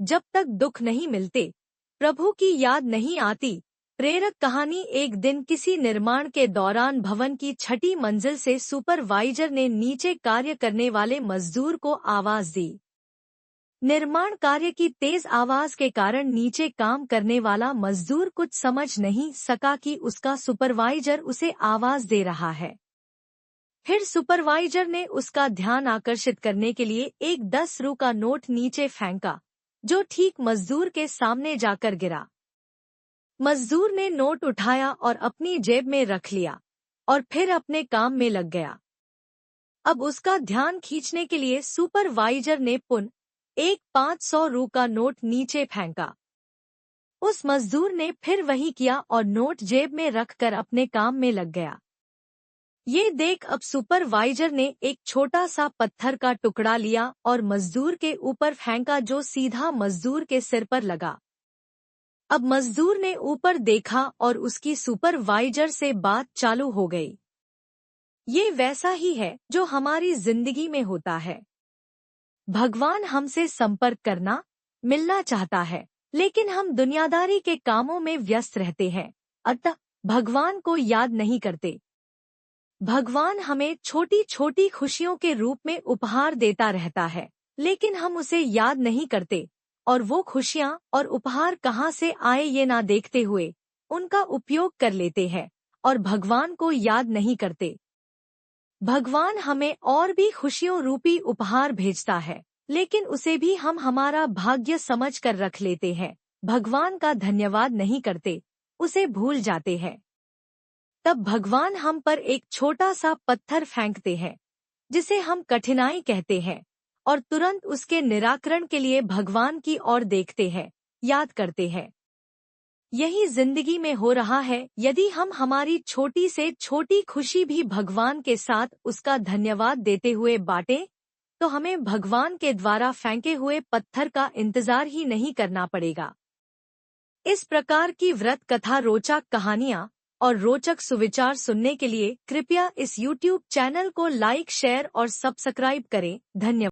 जब तक दुख नहीं मिलते, प्रभु की याद नहीं आती। प्रेरक कहानी। एक दिन किसी निर्माण के दौरान भवन की छठी मंजिल से सुपरवाइजर ने नीचे कार्य करने वाले मजदूर को आवाज दी। निर्माण कार्य की तेज आवाज के कारण नीचे काम करने वाला मजदूर कुछ समझ नहीं सका कि उसका सुपरवाइजर उसे आवाज दे रहा है। फिर सुपरवाइजर ने उसका ध्यान आकर्षित करने के लिए एक 10 रू का नोट नीचे फेंका, जो ठीक मजदूर के सामने जाकर गिरा। मजदूर ने नोट उठाया और अपनी जेब में रख लिया और फिर अपने काम में लग गया। अब उसका ध्यान खींचने के लिए सुपरवाइजर ने पुनः एक 500 रू का नोट नीचे फेंका। उस मजदूर ने फिर वही किया और नोट जेब में रखकर अपने काम में लग गया। ये देख अब सुपरवाइजर ने एक छोटा सा पत्थर का टुकड़ा लिया और मजदूर के ऊपर फेंका, जो सीधा मजदूर के सिर पर लगा। अब मजदूर ने ऊपर देखा और उसकी सुपरवाइजर से बात चालू हो गई। ये वैसा ही है जो हमारी जिंदगी में होता है। भगवान हमसे संपर्क करना, मिलना चाहता है, लेकिन हम दुनियादारी के कामों में व्यस्त रहते हैं, अतः भगवान को याद नहीं करते। भगवान हमें छोटी छोटी खुशियों के रूप में उपहार देता रहता है, लेकिन हम उसे याद नहीं करते और वो खुशियाँ और उपहार कहाँ से आए ये ना देखते हुए उनका उपयोग कर लेते हैं और भगवान को याद नहीं करते। भगवान हमें और भी खुशियों रूपी उपहार भेजता है, लेकिन उसे भी हम हमारा भाग्य समझ कर रख लेते हैं। भगवान का धन्यवाद नहीं करते, उसे भूल जाते हैं। तब भगवान हम पर एक छोटा सा पत्थर फेंकते हैं, जिसे हम कठिनाई कहते हैं, और तुरंत उसके निराकरण के लिए भगवान की ओर देखते हैं, याद करते हैं। यही जिंदगी में हो रहा है। यदि हम हमारी छोटी से छोटी खुशी भी भगवान के साथ उसका धन्यवाद देते हुए बांटें, तो हमें भगवान के द्वारा फेंके हुए पत्थर का इंतजार ही नहीं करना पड़ेगा। इस प्रकार की व्रत कथा, रोचक कहानियाँ और रोचक सुविचार सुनने के लिए कृपया इस YouTube चैनल को लाइक, शेयर और सब्सक्राइब करें। धन्यवाद।